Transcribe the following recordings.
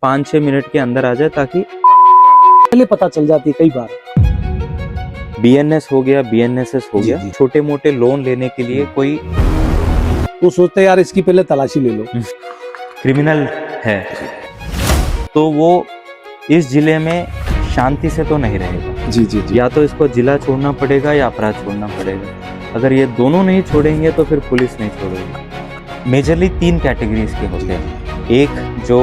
5-6 minute के अंदर आ जाए, ताकि पहले पता चल जाती है कई बार। बीएनएस हो गया, बीएनएसएस हो जी, गया, जी। छोटे मोटे लोन लेने के लिए कोई तो सोचते हैं यार इसकी पहले तलाशी ले लो। क्रिमिनल है तो वो इस जिले में शांति से तो नहीं रहेगा। जी जी जी। या तो इसको जिला छोड़ना पड़ेगा या अपराध छोड़ना पड़ेगा। अगर ये दोनों नहीं छोड़ेंगे तो फिर पुलिस नहीं छोड़ेगी। मेजरली 3 कैटेगरीज के होते हैं। एक जो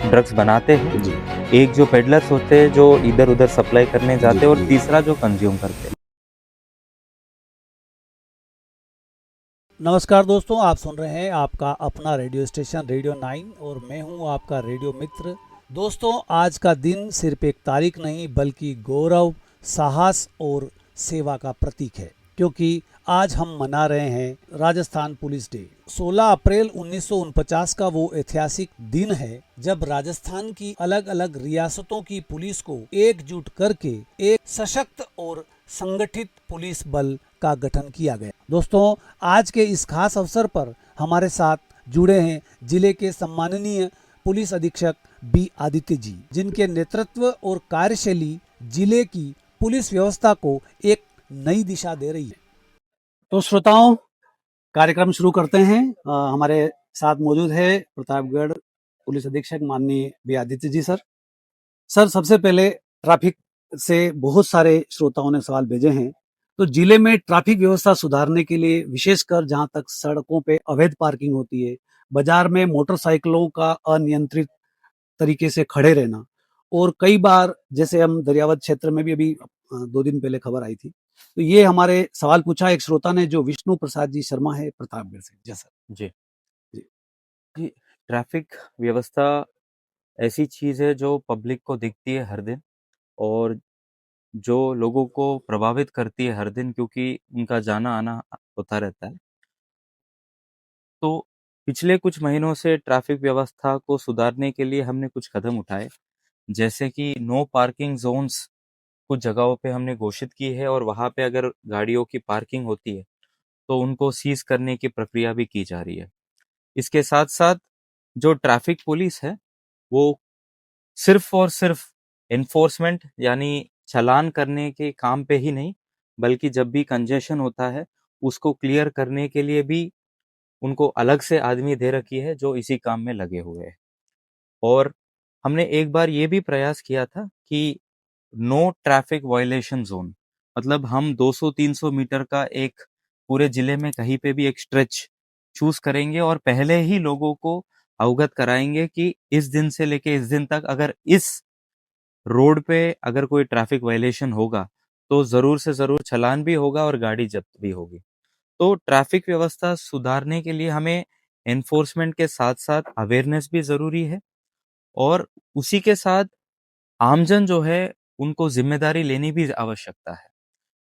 ड्रग्स बनाते हैं, जी। एक जो पेडलर्स होते हैं जो इधर उधर सप्लाई करने जाते हैं, और जी। तीसरा जो कंज्यूम करते हैं। नमस्कार दोस्तों, आप सुन रहे हैं आपका अपना रेडियो स्टेशन रेडियो 9 और मैं हूं आपका रेडियो मित्र। दोस्तों, आज का दिन सिर्फ एक तारीख नहीं बल्कि गौरव, साहस और सेवा का प्रतीक है, क्योंकि आज हम मना रहे हैं राजस्थान पुलिस डे। 16 अप्रैल 1949 का वो ऐतिहासिक दिन है जब राजस्थान की अलग अलग रियासतों की पुलिस को एकजुट करके एक सशक्त और संगठित पुलिस बल का गठन किया गया। दोस्तों, आज के इस खास अवसर पर हमारे साथ जुड़े हैं जिले के सम्माननीय पुलिस अधीक्षक बी आदित्य जी, जिनके नेतृत्व और कार्यशैली जिले की पुलिस व्यवस्था को एक नई दिशा दे रही है। तो श्रोताओं, कार्यक्रम शुरू करते हैं। हमारे साथ मौजूद है प्रतापगढ़ पुलिस अधीक्षक माननीय बी आदित्य जी। सर, सबसे पहले ट्रैफिक से बहुत सारे श्रोताओं ने सवाल भेजे हैं। तो जिले में ट्रैफिक व्यवस्था सुधारने के लिए, विशेषकर जहां तक सड़कों पे अवैध पार्किंग होती है, बाजार में मोटरसाइकिलों का अनियंत्रित तरीके से खड़े रहना, और कई बार जैसे हम दरियावत क्षेत्र में भी अभी 2 दिन पहले खबर आई थी, तो ये हमारे सवाल पूछा एक श्रोता ने जो विष्णु प्रसाद जी शर्मा है प्रतापगढ़ से। जी सर। जी जी। जी। ट्रैफिक व्यवस्था ऐसी चीज है जो पब्लिक को दिखती है हर दिन, और जो लोगों को प्रभावित करती है हर दिन, क्योंकि उनका जाना आना होता रहता है। तो पिछले कुछ महीनों से ट्रैफिक व्यवस्था को सुधारने के लिए हमने कुछ कदम उठाए, जैसे कि नो पार्किंग जोन्स कुछ जगहों पे हमने घोषित की है, और वहां पे अगर गाड़ियों की पार्किंग होती है तो उनको सीज करने की प्रक्रिया भी की जा रही है। इसके साथ साथ जो ट्रैफिक पुलिस है वो सिर्फ और सिर्फ एनफोर्समेंट यानी चालान करने के काम पे ही नहीं, बल्कि जब भी कंजेशन होता है उसको क्लियर करने के लिए भी उनको अलग से आदमी दे रखी है जो इसी काम में लगे हुए हैं। और हमने एक बार ये भी प्रयास किया था कि नो ट्रैफिक वायलेशन जोन, मतलब हम 200-300 मीटर का एक पूरे जिले में कहीं पे भी एक स्ट्रेच चूज करेंगे और पहले ही लोगों को अवगत कराएंगे कि इस दिन से लेके इस दिन तक अगर इस रोड पे अगर कोई ट्रैफिक वायलेशन होगा तो जरूर से जरूर चालान भी होगा और गाड़ी जब्त भी होगी। तो ट्रैफिक व्यवस्था सुधारने के लिए हमें एनफोर्समेंट के साथ साथ अवेयरनेस भी जरूरी है, और उसी के साथ आमजन जो है उनको जिम्मेदारी लेनी भी आवश्यकता है।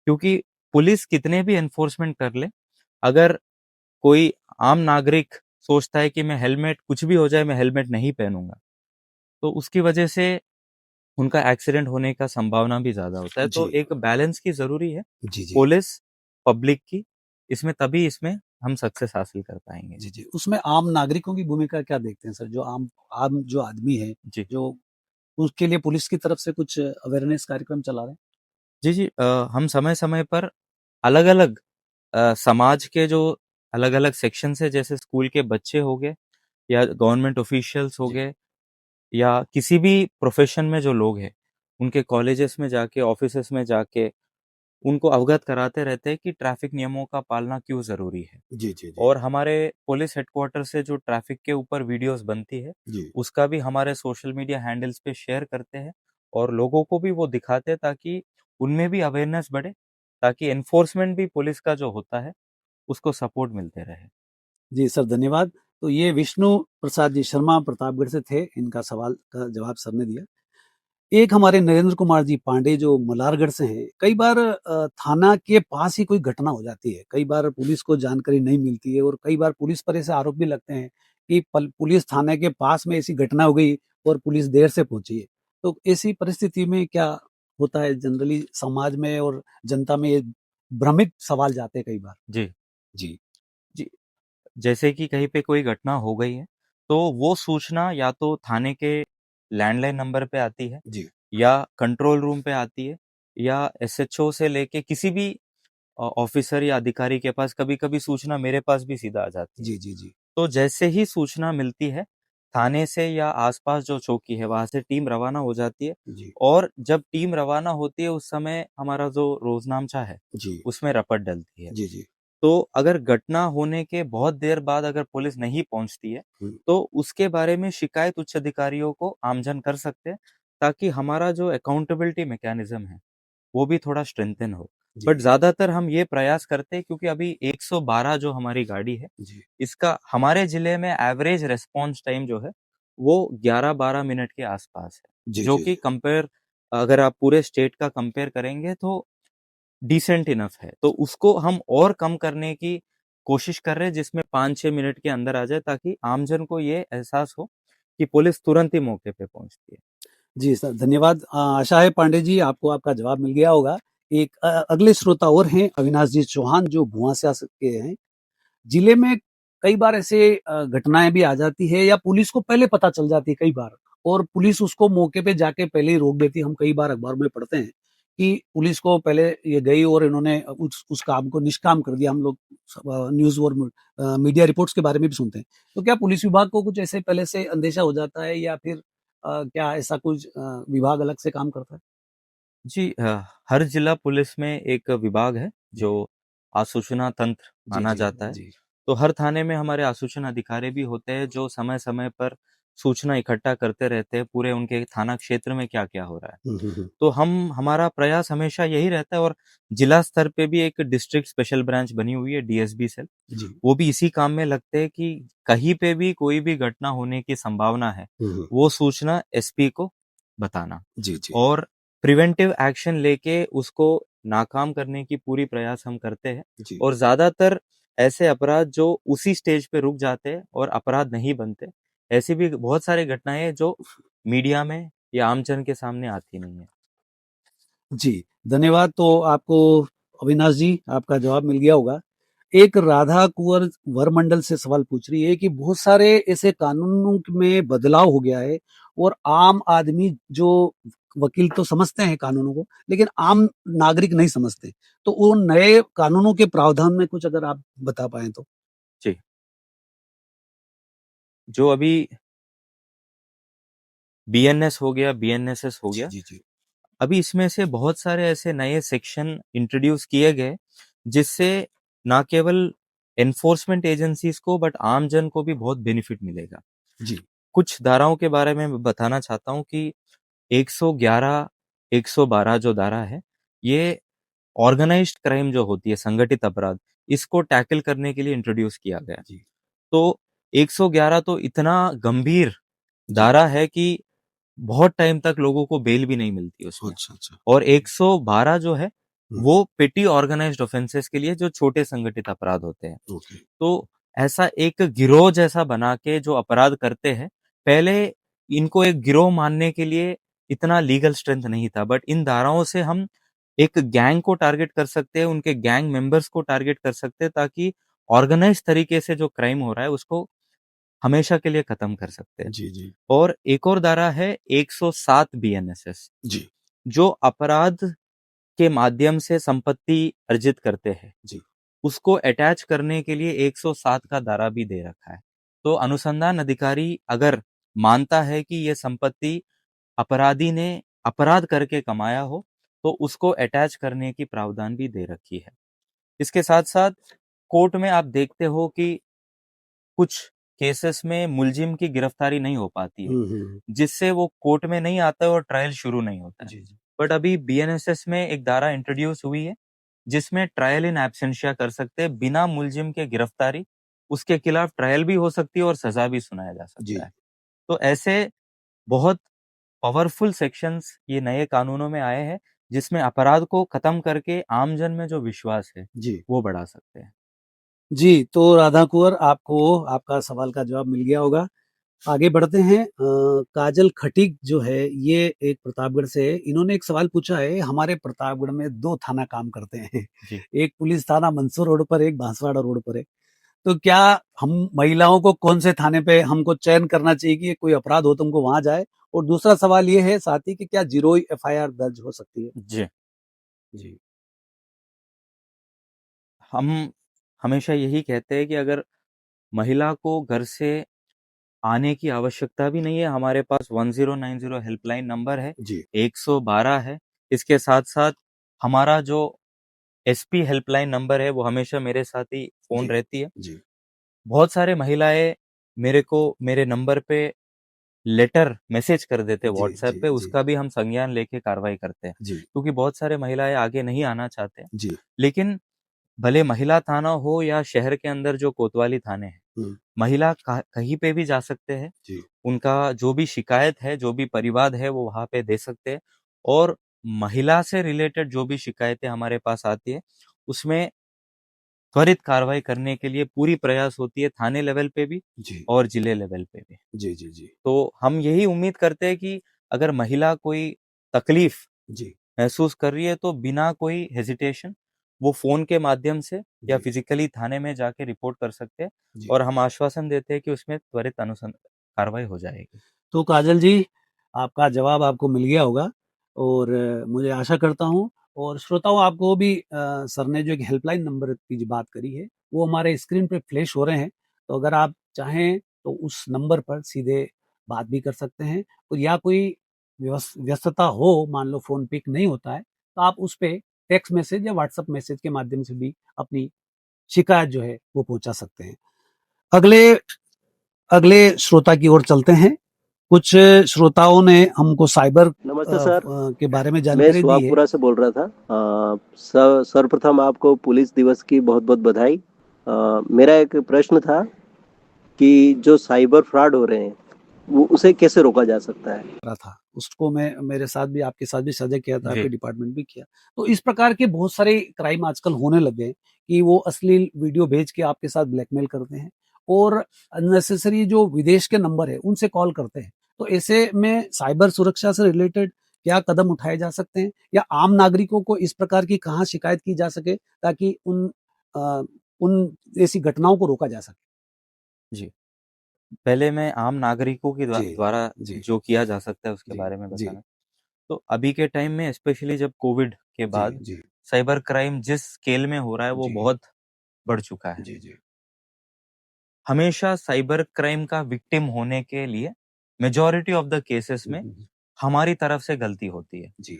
क्योंकि पुलिस कितने भी एनफोर्समेंट कर ले, अगर कोई आम नागरिक सोचता है कि मैं हेलमेट, कुछ भी हो जाए मैं हेलमेट नहीं पहनूंगा, तो उसकी वजह से उनका एक्सीडेंट होने का संभावना भी ज्यादा होता है। तो जी एक बैलेंस की जरूरी है, जी जी। पुलिस पब्लिक की, इसमें तभी इसमें हम सक्सेस हासिल कर पाएंगे। जी जी। उसमें आम नागरिकों की भूमिका क्या देखते हैं सर? जो आम आम जो आदमी है, जी जो उसके लिए पुलिस की तरफ से कुछ अवेयरनेस कार्यक्रम चला रहे हैं? जी जी। हम समय समय पर अलग अलग समाज के जो अलग अलग सेक्शन है, जैसे स्कूल के बच्चे हो गए या गवर्नमेंट ऑफिशियल्स हो जी गए या किसी भी प्रोफेशन में जो लोग हैं, उनके कॉलेजेस में जाके, ऑफिसेस में जाके उनको अवगत कराते रहते हैं कि ट्रैफिक नियमों का पालना क्यों जरूरी है। जी जी जी और हमारे पुलिस हेडक्वार्टर से जो ट्रैफिक के ऊपर वीडियोस बनती है जी उसका भी हमारे सोशल मीडिया हैंडल्स पे शेयर करते हैं, और लोगों को भी वो दिखाते हैं ताकि उनमें भी अवेयरनेस बढ़े, ताकि एनफोर्समेंट भी पुलिस का जो होता है उसको सपोर्ट मिलते रहे। जी सर, धन्यवाद। तो ये विष्णु प्रसाद जी शर्मा प्रतापगढ़ से थे, इनका सवाल का जवाब सर ने दिया। एक हमारे नरेंद्र कुमार जी पांडे जो मलारगढ़ से हैं, कई बार थाना के पास ही कोई घटना हो जाती है, कई बार पुलिस को जानकारी नहीं मिलती है और कई बार पुलिस पर ऐसे आरोप भी लगते हैं कि पुलिस थाने के पास में ऐसी घटना हो गई और पुलिस देर से पहुंची है। तो ऐसी परिस्थिति में क्या होता है? जनरली समाज में और जनता में ये भ्रमित सवाल जाते हैं कई बार। जी जी जी। जैसे कि कहीं पे कोई घटना हो गई है तो वो सूचना या तो थाने के लैंडलाइन नंबर पे आती है जी या कंट्रोल रूम पे आती है या एसएचओ से लेके किसी भी ऑफिसर या अधिकारी के पास कभी-कभी सूचना मेरे पास भी सीधा आ जाती है। जी जी जी तो जैसे ही सूचना मिलती है, थाने से या आसपास जो चौकी है वहाँ से टीम रवाना हो जाती है जी और जब टीम रवाना होती है उस समय हमारा जो रोज़नामचा है, जी उसमें रपट डलती है। जी जी तो अगर घटना होने के बहुत देर बाद अगर पुलिस नहीं पहुँचती है, हम्म, तो उसके बारे में शिकायत उच्च अधिकारियों को आमजन कर सकते हैं, ताकि हमारा जो अकाउंटेबिलिटी मैकेनिज़्म है, वो भी थोड़ा स्ट्रेंथन हो। जी बट ज़्यादातर हम ये प्रयास करते हैं क्योंकि अभी 112 जो हमारी गाड़ी है, जी इसका हमारे ज़िले में एवरेज रिस्पॉन्स टाइम जो है, वो 11-12 मिनट के आसपास है, जी जो जी कि कंपेयर अगर आप पूरे स्टेट का कंपेयर करेंगे तो डिसेंट इनफ है। तो उसको हम और कम करने की कोशिश कर रहे हैं जिसमें 5-6 मिनट के अंदर आ जाए ताकि आमजन को ये एहसास हो कि पुलिस तुरंत ही मौके पे पहुँचती है। जी सर, धन्यवाद। आशा है पांडे जी आपको आपका जवाब मिल गया होगा। एक अगले श्रोता और हैं अविनाश जी चौहान जो भुआसिया के हैं। जिले में कई बार ऐसे घटनाएं भी आ जाती है या पुलिस को पहले पता चल जाती है कई बार, और पुलिस उसको मौके पे जाके पहले ही रोक देती है। हम कई बार अखबार में पढ़ते हैं कि पुलिस को पहले ये गई और इन्होंने उस काम को निष्काम कर दिया। हम लोग न्यूज और मीडिया रिपोर्ट्स के बारे में भी सुनते हैं। तो क्या पुलिस विभाग को कुछ ऐसे पहले से अंदेशा हो जाता है या फिर क्या ऐसा कुछ विभाग अलग से काम करता है? जी हर जिला पुलिस में एक विभाग है जी जो आसूचना तंत्र जी माना जी जाता है। जी तो हर थाने में हमारे आसूचना अधिकारी भी होते हैं जो समय-समय पर सूचना इकट्ठा करते रहते हैं पूरे उनके थाना क्षेत्र में क्या-क्या हो रहा है। हम्म। तो हम हमारा प्रयास हमेशा यही रहता है और जिला स्तर पे भी एक डिस्ट्रिक्ट स्पेशल ब्रांच बनी हुई है डीएसबी सेल। जी वो भी इसी काम में लगते हैं कि कहीं पे भी कोई भी घटना होने की संभावना है, हम्म। वो सूचना एसपी को बताना जी जी और प्रिवेंटिव एक्शन लेके उसको नाकाम करने की पूरी प्रयास हम करते हैं। जी और ज़्यादातर ऐसे अपराध जो उसी स्टेज पे रुक जाते हैं और अपराध नहीं बनते, ऐसी भी बहुत सारी घटनाएँ हैं जो मीडिया में या आमजन के सामने आती नहीं है। जी, धन्यवाद। तो आपको अविनाश जी आपका जवाब मिल गया होगा। एक राधा कुंवर वरमंडल से सवाल पूछ रही है कि बहुत सारे ऐसे कानूनों में बदलाव हो गया है और आम आदमी जो वकील तो समझते हैं कानूनों को, लेकिन आम नागरिक नहीं समझते। तो उन नए कानूनों के प्रावधान में कुछ अगर आप बता पाएँ तो? जी, जो अभी बीएनएस हो गया, बीएनएसएस हो जी, गया, जी, जी। अभी इसमें से बहुत सारे ऐसे नए सेक्शन इंट्रोड्यूस किए गए, जिससे ना केवल एनफोर्समेंट एजेंसीज़ को बट आम जन को भी बहुत बेनिफिट मिलेगा। जी, कुछ धाराओं के बारे में मैं बताना चाहता हूँ कि 111, 112 जो धारा है, ये ऑर्गेनाइज्ड क्राइम जो होती है, संगठित अपराध, इसको टैकल करने के लिए इंट्रोड्यूस किया गया है। जी, तो 111 तो इतना गंभीर जी। धारा है कि बहुत टाइम तक लोगों को बेल भी नहीं मिलती उसमें। अच्छा, अच्छा। और 112 जो है, हुँ, वो पेटी ऑर्गेनाइज्ड ऑफेंसेस के लिए जो छोटे संगठित अपराध होते हैं। ओके। तो ऐसा एक गिरोह जैसा बना के जो अपराध करते हैं, पहले इनको एक गिरोह मानने के लिए इतना लीगल स्ट्रेंथ नहीं था, बट इन धाराओं से हम एक गैंग को टारगेट कर सकते हैं, उनके गैंग मेंबर्स को टारगेट कर सकते हैं ताकि ऑर्गेनाइज्ड तरीके से जो क्राइम हो रहा है, उसको हमेशा के लिए खत्म कर सकते हैं। जी, जी। और एक और धारा है 107 बीएनएसएस, जी, जो अपराध के माध्यम से संपत्ति अर्जित करते हैं, जी। उसको अटैच करने के लिए 107 का धारा भी दे रखा है। तो अनुसंधान अधिकारी अगर मानता है कि ये संपत्ति अपराधी ने अपराध करके कमाया हो, तो उसको अटैच करने की प्रावधान भी दे रखी है। इसके साथ-साथ कोर्ट में आप देखते हो कि कुछ केसेस में मुल्जिम की गिरफ्तारी नहीं हो पाती है, हुँ, हुँ, हुँ। जिससे वो कोर्ट में नहीं आता है और ट्रायल शुरू नहीं होता है। जी, जी। बट अभी बीएनएसएस में एक धारा इंट्रोड्यूस हुई है, जिसमें ट्रायल इन एब्सेंटिया कर सकते हैं बिना मुल्जिम के गिरफ्तारी, उसके खिलाफ ट्रायल भी हो सकती है और सज़ा भी सुनाया जा जी। सकता है। तो ऐसे बहुत पावरफुल सेक्शंस ये नए कानूनों में आए हैं, जिसमें अपराध को खत्म करके आमजन में जो विश्वास है, जी। वो बढ़ा सकते हैं। जी, तो राधा कुँवर आपको आपका सवाल का जवाब मिल गया होगा। आगे बढ़ते हैं। काजल खटीक जो है ये एक प्रतापगढ़ से है। इन्होंने एक सवाल पूछा है, हमारे प्रतापगढ़ में 2 थाना काम करते हैं। जी। एक पुलिस थाना मंसूर रोड पर, एक बांसवाड़ा रोड पर है। तो क्या हम महिलाओं को कौन से थाने पे हमको चयन करना चाहिए कि कोई अपराध हो तो हमको वहाँ जाए, और दूसरा सवाल ये है साथी कि क्या जीरो एफआईआर दर्ज हो सकती है? जी। जी, हम हमेशा यही कहते हैं कि अगर महिला को घर से आने की आवश्यकता भी नहीं है, हमारे पास 1090 हेल्पलाइन नंबर है, जी, 112 है। इसके साथ-साथ हमारा जो एसपी हेल्पलाइन नंबर है, वो हमेशा मेरे साथ ही फ़ोन जी, रहती है। जी, बहुत सारे महिलाएँ मेरे को मेरे नंबर पे लेटर मैसेज कर देते हैं जी, व्हाट्सएप जी, पे, जी, उसका भी हम संज्ञान लेके कार्रवाई करते हैं। जी, क्योंकि बहुत सारे महिलाएँ आगे नहीं आना चाहते हैं। जी, लेकिन भले महिला थाना हो या शहर के अंदर जो कोतवाली थाने हैं, हुँ, महिला कहीं पे भी जा सकते हैं। जी, उनका जो भी शिकायत है, जो भी परिवाद है, वो वहाँ पे दे सकते हैं और महिला से रिलेटेड जो भी शिकायतें हमारे पास आती है, उसमें त्वरित कार्रवाई करने के लिए पूरी प्रयास होती है थाने लेवल पे भी जी, और जिले लेवल पे भी। जी, जी, जी, तो हम यही उम्मीद करते हैं कि अगर महिला कोई तकलीफ जी, महसूस कर रही है तो बिना कोई हेजिटेशन वो फ़ोन के माध्यम से या जी, फिज़िकली थाने में जाके रिपोर्ट कर सकते हैं जी। और हम आश्वासन देते हैं कि उसमें त्वरित कार्रवाई हो जाएगी। तो काजल जी, आपका जवाब आपको मिल गया होगा और मुझे आशा करता हूँ और श्रोताओं आपको भी सर ने जो एक हेल्पलाइन नंबर की जो बात करी है, वो हमारे स्क्रीन पे फ्लैश हो रहे हैं। तो अगर आप चाहें तो उस नंबर पर सीधे बात भी कर सकते हैं और या कोई व्यस्तता हो, मान लो फ़ोन पिक नहीं होता है, तो आप उस पे टेक्स्ट मैसेज या व्हाट्सएप मैसेज के माध्यम से भी अपनी शिकायत जो है, वो पहुँचा सकते हैं। अगले अगले श्रोता की ओर चलते हैं। कुछ श्रोताओं ने हमको साइबर नमस्ते सर। के बारे में मैं जानकारी दी है। सुहागपुरा से बोल रहा था। सर्वप्रथम आपको पुलिस दिवस की बहुत बहुत बधाई। मेरा एक प्रश्न था कि जो साइबर फ्रॉड हो रहे हैं वो उसे कैसे रोका जा सकता है? रहा था उसको मैं मेरे साथ भी आपके साथ भी साझा किया था, जी। आपके डिपार्टमेंट भी किया। तो इस प्रकार के बहुत सारे क्राइम आजकल होने लगे हैं कि वो अश्लील वीडियो भेज के आपके साथ ब्लैकमेल करते हैं और अननेसेसरी जो विदेश के नंबर है उनसे कॉल करते हैं। तो ऐसे में साइबर सुरक्षा से रिलेटेड क्या कदम उठाए जा सकते हैं या आम नागरिकों को इस प्रकार की कहाँ शिकायत की जा सके ताकि अ, उन ऐसी घटनाओं को रोका जा सके? जी। पहले मैं आम नागरिकों के जी, द्वारा जी, जो किया जा सकता है उसके जी, बारे में जी, बताना। तो अभी के टाइम में स्पेशली जब कोविड के जी, बाद जी, साइबर क्राइम जिस स्केल में हो रहा है वो जी, बहुत बढ़ चुका है। जी, जी, हमेशा साइबर क्राइम का विक्टिम होने के लिए मेजॉरिटी ऑफ द केसेस हुँ, में हुँ, हुँ। हमारी तरफ से गलती होती है। जी।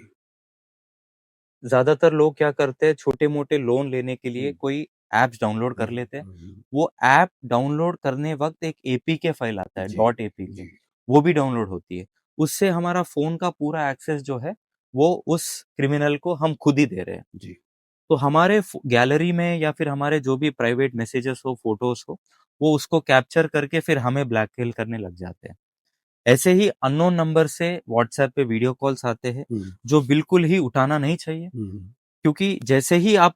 ज़्यादातर लोग क्या करते हैं छोटे-मोटे लोन लेने के लिए हुँ, कोई ऐप्स डाउनलोड हुँ, कर लेते हैं। हुँ, हुँ। वो ऐप डाउनलोड करने वक़्त एक एपीके फाइल आता है जी, डॉट एपीके जी, वो भी डाउनलोड होती है। उससे हमारा फ़ोन का पूरा एक्सेस जो है वो उस क्रिमिनल को हम खुद ही दे रहे हैं। जी, तो हमारे गैलरी में या फिर हमारे जो भी प्राइवेट मैसेजेस हो, फ़ोटोज़ हो, वो उसको कैप्चर करके फिर हमें ब्लैकमेल करने लग जाते हैं। ऐसे ही अननोन नंबर से व्हाट्सएप पे वीडियो कॉल्स आते हैं, हुँ, जो बिल्कुल ही उठाना नहीं चाहिए। हुँ, हुँ, क्योंकि जैसे ही आप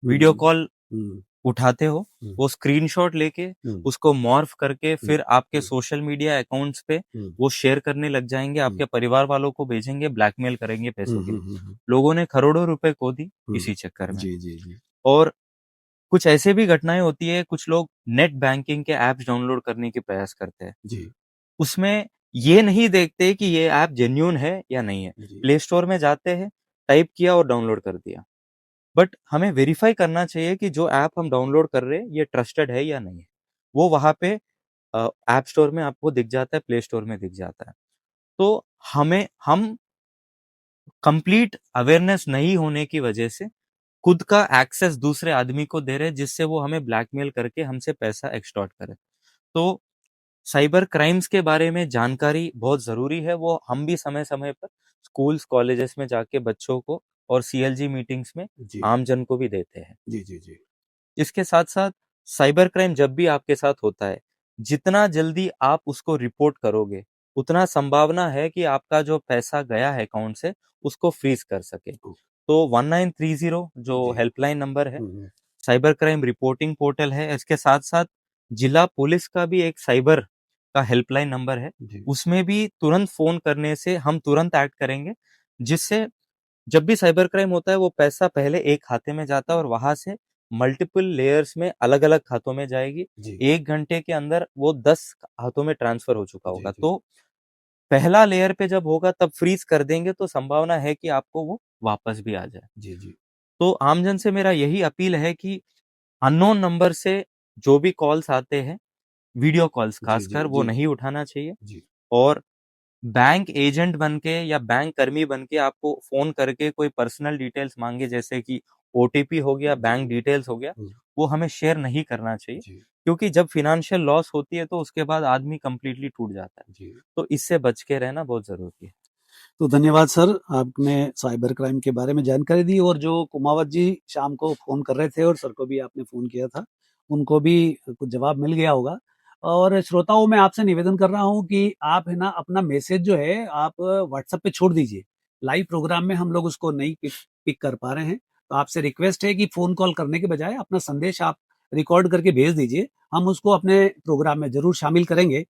हुँ, वीडियो कॉल हुँ, उठाते हो, हुँ, वो स्क्रीनशॉट लेके हुँ, उसको मॉर्फ करके हुँ, फिर आपके हुँ, सोशल मीडिया अकाउंट्स पे हुँ, वो शेयर करने लग जाएँगे, हुँ, आपके परिवार वालों को भेजेंगे, ब्लैकमेल करेंगे हुँ, पैसों के हुँ, लिए। हुँ, हुँ, लोगों ने करोड़ों रुपए खो दी हुँ। इसी चक्कर में। जी, जी, जी, और कुछ ऐसे भी घटनाएँ होती है, कुछ लोग नेट बैंकिंग के ऐप्स डाउनलोड करने की प्रयास करते हैं। जी, उसमें ये नहीं देखते कि ये ऐप जेन्युइन है या नहीं है। जी, प्ले स्टोर में जाते हैं, टाइप किया और डाउनलोड कर दिया। बट हमें वेरीफाई करना चाहिए कि जो ऐप हम डाउनलोड कर रहे हैं, ये ट्रस्टेड है या नहीं है। वो वहाँ पे ऐप स्टोर में आपको दिख जाता है, प्ले स्टोर में दिख जाता है। तो हम कंप्लीट अवेयरनेस नहीं होने की वजह से खुद का एक्सेस दूसरे आदमी को दे रहे हैं, जिससे वो हमें ब्लैकमेल करके हमसे पैसा एक्सटॉर्ट करे। तो साइबर क्राइम्स के बारे में जानकारी बहुत ज़रूरी है, वो हम भी समय-समय पर स्कूल्स, कॉलेजेस में जाके बच्चों को और सीएलजी मीटिंग्स में जी, आम जन को भी देते हैं। जी, जी, जी, इसके साथ-साथ साइबर क्राइम जब भी आपके साथ होता है, जितना जल्दी आप उसको रिपोर्ट करोगे, उतना संभावना है कि आपका जो पैसा गया है अकाउंट से, उसको फ्रीज़ कर सके। ओ तो 1930 जो जी, हेल्पलाइन नंबर है, हुँ, हुँ, साइबर क्राइम रिपोर्टिंग पोर्टल है, इसके साथ-साथ जिला पुलिस का भी एक साइबर का हेल्पलाइन नंबर है। जी, उसमें भी तुरंत फ़ोन करने से हम तुरंत एक्ट करेंगे, जिससे जब भी साइबर क्राइम होता है, वो पैसा पहले एक खाते में जाता है और वहाँ से मल्टीपल लेयर्स में अलग-अलग खातों में जाएगी। जी, 1 घंटे के अंदर वो 10 हाथों में ट्रांसफ़र हो चुका जी, होगा। जी, तो पहला लेयर पे जब होगा तब फ्रीज कर देंगे तो संभावना है कि आपको वो वापस भी आ जाए। जी, जी। तो आमजन से मेरा यही अपील है कि अननोन नंबर से जो भी कॉल्स आते हैं, वीडियो कॉल्स जी, जी, खासकर, वो जी, नहीं उठाना चाहिए। जी। और बैंक एजेंट बन के या बैंक कर्मी बन के आपको फ़ोन करके कोई पर्सनल डिटेल्स माँगे, जैसे कि ओटीपी हो गया, जी, बैंक डिटेल्स हो गया, हुँ, वो हमें शेयर नहीं करना चाहिए। जी, क्योंकि जब फ़ाइनेंशियल लॉस होती है तो उसके बाद आदमी कंप्लीटली टूट जाता है। जी। तो इससे बच के रहना बहुत ज़रूरी है। तो धन्यवाद सर, आपने साइबर क्राइम के बारे में जानकारी दी और जो कुमावत जी शाम को फ़ोन कर रहे थे और सर को भी आपने फ़ोन किया था, उनको भी कुछ जवाब मिल गया होगा। और श्रोताओं मैं आपसे निवेदन कर रहा हूँ कि आप है ना अपना मैसेज जो है आप व्हाट्सएप पे छोड़ दीजिए। लाइव प्रोग्राम में हम लोग उसको नहीं पिक पिक कर पा रहे हैं। तो आपसे रिक्वेस्ट है कि फ़ोन कॉल करने के बजाय अपना संदेश आप रिकॉर्ड करके भेज दीजिए। हम उसको अपने प्रोग्राम में ज़रूर शामिल करेंगे।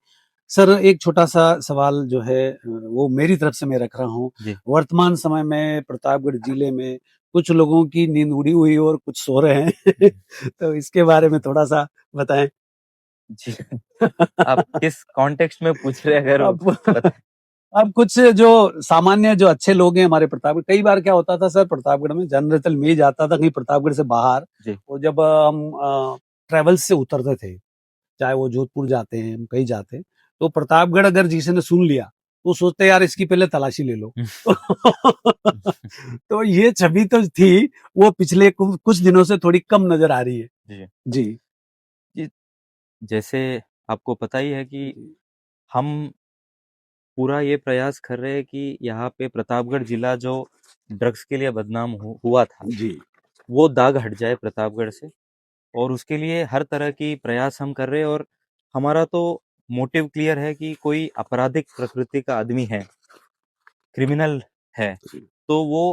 सर एक छोटा-सा सवाल जो है वो मेरी तरफ से मैं रख रहा हूँ। जी। वर्तमान समय में प्रतापगढ़ जिले में कुछ लोगों की नींद उड़ी हुई और कुछ सो रहे हैं। तो इसके बारे में थोड़ा-सा बताएँ? जी। आप किस कॉन्टेक्स्ट में पूछ रहे हैं, अगर अब बता। अब कुछ जो सामान्य जो अच्छे लोग हैं हमारे प्रतापगढ़, कई बार क्या होता था सर प्रतापगढ़ में जनरल मैं जाता था कहीं प्रतापगढ़ से बाहर जी। और जब हम ट्रैवल्स से उतरते थे, चाहे वो जोधपुर जाते हैं, हम कहीं जाते हैं, तो प्रतापगढ़ अगर किसी ने सुन लिया, तो सोचते यार इसकी पहले तलाशी ले लो। तो ये छवि तो थी, वो पिछले कुछ दिनों से थोड़ी कम नज़र आ रही है। जी। जी। जी, जैसे आपको पता ही है कि जी, हम पूरा ये प्रयास कर रहे हैं कि यहाँ पे प्रतापगढ़ जिला जो ड्रग्स के लिए बदनाम हुआ था, जी। वो दाग हट जाए प्रतापगढ़ से। और उसके लिए हर तरह की प्रयास हम कर रहे हैं। और हमारा तो मोटिव क्लियर है कि कोई आपराधिक प्रकृति का आदमी है, क्रिमिनल है, तो वो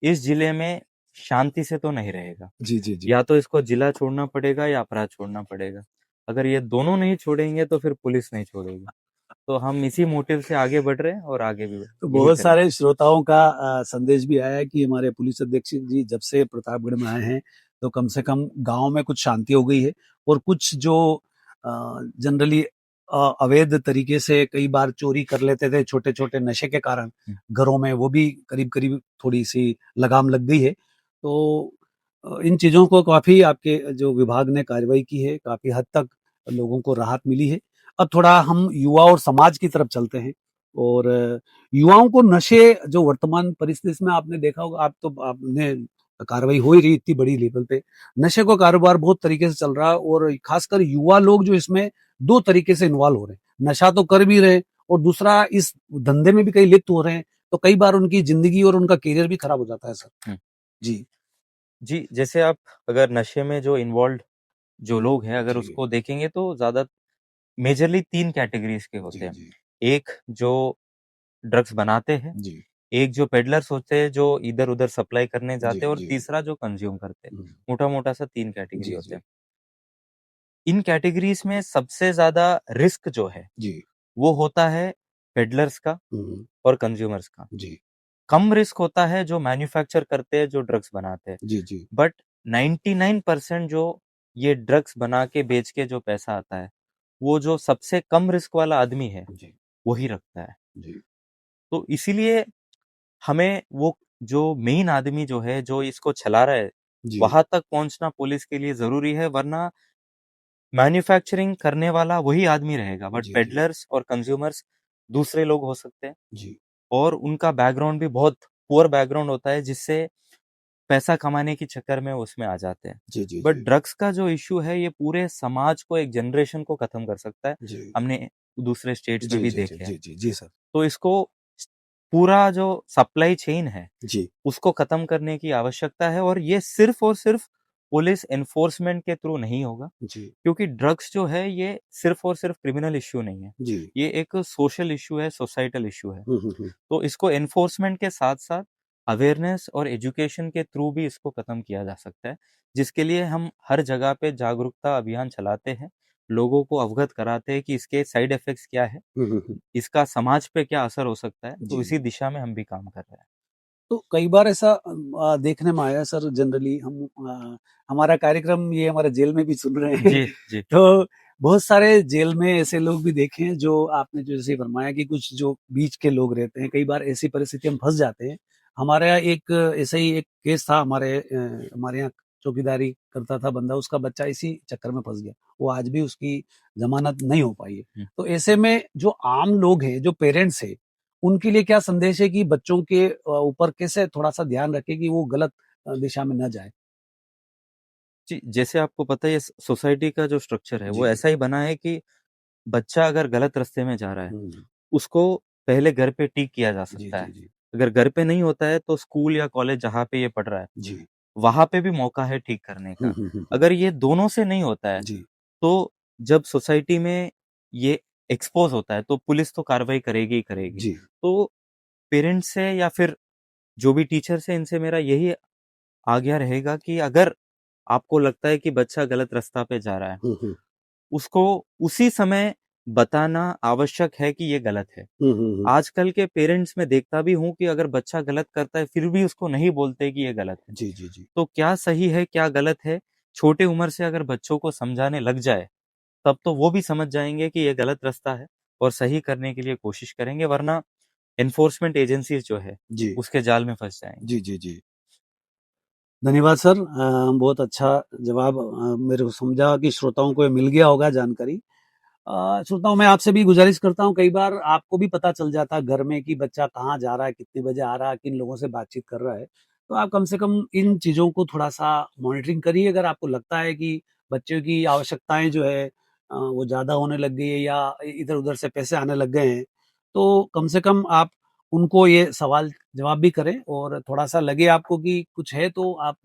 इस जिले में शांति से तो नहीं रहेगा। जी, जी, जी। या तो इसको जिला छोड़ना पड़ेगा या अपराध छोड़ना पड़ेगा। अगर ये दोनों नहीं छोड़ेंगे तो फिर पुलिस नहीं छोड़ेगी। तो हम इसी मोटिव से आगे बढ़ रहे हैं और आगे भी तो यही बहुत करेंगे। सारे श्रोताओं का संदेश भी आया है कि हमारे पुलिस अधीक्षक जी जब से प्रतापगढ़ में आए हैं, तो कम से कम गाँव में कुछ शांति हो गई है और कुछ जो जनरली अवैध तरीके से कई बार चोरी कर लेते थे छोटे-छोटे नशे के कारण हुँ, घरों में, वो भी करीब-करीब थोड़ी-सी लगाम लग गई है। तो इन चीज़ों को काफ़ी आपके जो विभाग ने कार्रवाई की है, काफ़ी हद तक लोगों को राहत मिली है। अब थोड़ा हम युवा और समाज की तरफ चलते हैं और युवाओं को नशे जो वर्तमान परिस्थिति में आपने देखा होगा, आप तो आपने कार्रवाई हो ही रही इतनी बड़ी लेवल पे। नशे का कारोबार बहुत तरीके से चल रहा है और खासकर युवा लोग जो इसमें 2 तरीके से इन्वॉल्व हो रहे हैं। नशा तो कर भी रहे हैं और दूसरा इस धंधे में भी कई लिप्त हो रहे हैं, तो कई बार उनकी ज़िंदगी और उनका करियर भी खराब हो जाता है सर। हुँ। जी। जी, जैसे आप अगर नशे में जो इन्वॉल्व्ड जो लोग हैं, अगर जी, उसको देखेंगे तो ज़्यादा मेजरली 3 कैटेगरीज़ के होते जी, हैं। जी, एक जो ड्रग्स बनाते हैं, जी, एक जो पेडलर्स होते हैं जो इधर-उधर सप्लाई करने जी, जाते हैं, और जी। तीसरा जो कंज़्यूम करते हैं। हुँ। मोटा-मोटा सा 3 कैटेगरी जी, होते जी, हैं। इन कैटेगरीज़ में सबसे ज़्यादा रिस्क जो है, जी। वो होता है पेडलर्स का हुँ, हुँ। और कंज़्यूमर्स का। जी, कम रिस्क होता है जो मैन्युफैक्चर करते हैं, जो ड्रग्स बनाते हैं। जी, जी, बट 99% जो ये ड्रग्स बना के बेच के जो पैसा आता है, वो जो सबसे कम रिस्क वाला आदमी है, जी, वही रखता है। जी, तो इसीलिए हमें वो जो मेन आदमी जो है, जो इसको चला रहा है, जी, वहाँ तक पहुँचना पुलिस के लिए ज़रूरी है, वरना मैन्युफैक्चरिंग करने वाला वही आदमी रहेगा, बट जी, जी, पेडलर्स और कंज्यूमर्स दूसरे लोग हो सकते हैं। जी, और उनका बैकग्राउंड भी बहुत पुअर बैकग्राउंड होता है, जिससे पैसा कमाने के चक्कर में उसमें आ जाते हैं। जी, जी, बट जी, ड्रग्स का जो इश्यू है, ये पूरे समाज को, एक जनरेशन को खत्म कर सकता है। जी, हमने दूसरे स्टेट्स में जी, भी जी, जी, देखे हैं। जी, जी, जी सर। तो इसको पूरा जो सप्लाई चेन है, जी, उसको खत्म करने की आवश्यकता है। और ये सिर्फ़ और सिर्फ़ पुलिस एनफोर्समेंट के थ्रू नहीं होगा, जी, क्योंकि ड्रग्स जो है, ये सिर्फ़ और सिर्फ़ क्रिमिनल इश्यू नहीं है। जी। ये एक सोशल इश्यू है, सोसाइटल इश्यू है। हुँ, हुँ, हुँ। तो इसको एनफोर्समेंट के साथ-साथ अवेयरनेस और एजुकेशन के थ्रू भी इसको खत्म किया जा सकता है, जिसके लिए हम हर जगह पे जागरूकता अभियान चलाते हैं, लोगों को अवगत कराते हैं कि इसके साइड इफ़ेक्ट्स क्या है, हुँ, हुँ, हुँ। इसका समाज पे क्या असर हो सकता है। तो जी। इसी दिशा में हम भी काम कर रहे हैं। तो कई बार ऐसा देखने में आया सर जनरली हम हमारा कार्यक्रम ये हमारे जेल में भी सुन रहे हैं। जी, जी। तो बहुत सारे जेल में ऐसे लोग भी देखे हैं जो आपने जो जैसे फरमाया कि कुछ जो बीच के लोग रहते हैं, कई बार ऐसी परिस्थिति में फंस जाते हैं। हमारे यहाँ एक ऐसा ही एक केस था, हमारे यहाँ चौकीदारी करता था बंदा, उसका बच्चा इसी चक्कर में फंस गया, वो आज भी उसकी जमानत नहीं हो पाई है। हम्म। तो ऐसे में जो आम लोग हैं, जो पेरेंट्स है, उनके लिए क्या संदेश है कि बच्चों के ऊपर कैसे थोड़ा सा ध्यान रखें कि वो गलत दिशा में न जाए? जी, जैसे आपको पता है ये सोसाइटी का जो स्ट्रक्चर है जी वो जी। ऐसा ही बना है कि बच्चा अगर गलत रास्ते में जा रहा है, हम्म, उसको पहले घर पे टीक किया जा जी सकता जी है। जी अगर घर पे नहीं होता है तो स्कूल या कॉलेज जहाँ पे ये पढ़ रहा है, जी। वहाँ पे भी मौका है ठीक करने का। हम्म। अगर ये दोनों से नहीं होता है, जी तो जब सोसाइटी में ये एक्सपोज़ होता है, तो पुलिस तो कार्रवाई करेगी ही करेगी। जी। तो पेरेंट्स से या फिर जो भी टीचर्स हैं, इनसे मेरा यही आज्ञा रहेगा कि अगर आपको लगता है कि बच्चा गलत रास्ता पे जा रहा है, हम्म। उसको उसी समय बताना आवश्यक है कि ये गलत है। हम्म। आजकल के पेरेंट्स मैं देखता भी हूँ कि अगर बच्चा गलत करता है, फिर भी उसको नहीं बोलते कि ये गलत है। जी जी जी। तो क्या सही है, क्या गलत है, छोटे उम्र से अगर बच्चों को समझाने लग जाए, तब तो वो भी समझ जाएँगे कि ये गलत रास्ता है और सही करने के लिए कोशिश करेंगे, वरना एनफोर्समेंट एजेंसीज़ जो है, जी उसके जाल में फँस जाएँगे। जी जी जी। धन्यवाद सर, बहुत अच्छा जवाब मेरे को समझा कि श्रोताओं को ये मिल गया होगा जानकारी। श्रोताओं, मैं आपसे भी गुजारिश करता हूँ, कई बार आपको भी पता चल जाता है घर में कि बच्चा कहाँ जा रहा है, कितने बजे आ रहा है, किन लोगों से बातचीत कर रहा है। तो आप कम से कम इन चीज़ों को थोड़ा-सा मॉनिटरिंग करिए। अगर आपको लगता है कि बच्चों की आवश्यकताएँ जो है वो ज़्यादा होने लग गई है या इधर-उधर से पैसे आने लग गए हैं, तो कम से कम आप उनको ये सवाल जवाब भी करें, और थोड़ा-सा लगे आपको कि कुछ है तो आप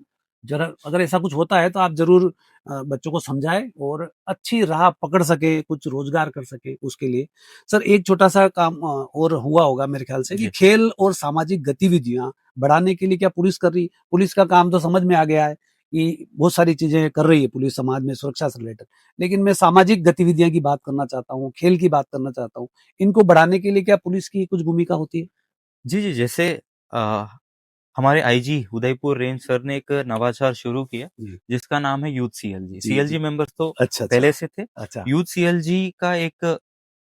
ज़रा, अगर ऐसा कुछ होता है तो आप ज़रूर बच्चों को समझाएँ और अच्छी राह पकड़ सके, कुछ रोज़गार कर सके उसके लिए। सर, एक छोटा-सा काम और हुआ होगा मेरे ख़्याल से कि जी। खेल और सामाजिक गतिविधियाँ बढ़ाने के लिए क्या पुलिस का काम तो समझ में आ गया है कि बहुत सारी चीज़ें कर रही है पुलिस समाज में सुरक्षा से रिलेटेड। लेकिन मैं सामाजिक गतिविधियाँ की बात करना चाहता हूँ, खेल की बात करना चाहता हूँ। इनको बढ़ाने के लिए क्या पुलिस की कुछ भूमिका होती है? जी, जी, जैसे अ, हमारे आईजी उदयपुर रेंज सर ने एक नवाचार शुरू किया, जी, जिसका नाम है यूथ सीएलजी। जी, जी। सीएलजी मेंबर्स तो अच्छा, अच्छा। पहले से थे। अच्छा। यूथ सीएलजी का एक